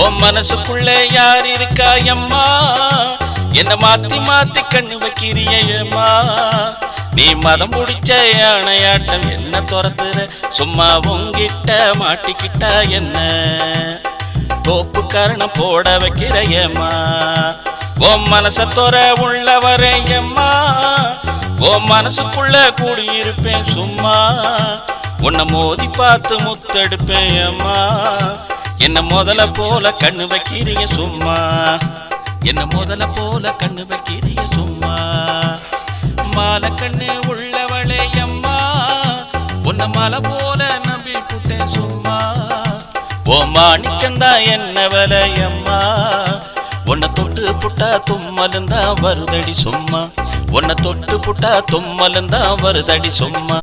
உன் மனசுக்குள்ள யார் இருக்கா எம்மா? என்ன மாத்தி மாத்தி கண்ணு வைக்கிறியம்மா? நீ மதம் முடிச்ச யானையாட்டம் என்ன துரத்துற? சும்மா உங்கிட்ட மாட்டிக்கிட்டா என்ன? தோப்பு கரணம் போட வைக்கிறையம்மா. உன் மனச தொற உள்ள வரையம்மா. உன் மனசுக்குள்ள கூடியிருப்பேன் சும்மா. உன்னை மோதி பார்த்து முத்தெடுப்பேன் அம்மா. என்ன முதல போல கண்ணு வைக்கிறிய சும்மா. என்ன முதல போல கண்ணு வைக்கிறிய சும்மா. மாலை கண்ணு உள்ளவளே அம்மா. உன்னை மலை போல நம்பி புட்டேன் சும்மா. ஓ மாணிக்கந்தா என்ன விலையம்மா? உன்னை தொட்டு புட்டா தும்மலுந்தா வருதடி சும்மா. உன்னை தொட்டு புட்டா தும்மலுந்தா வருதடி சும்மா.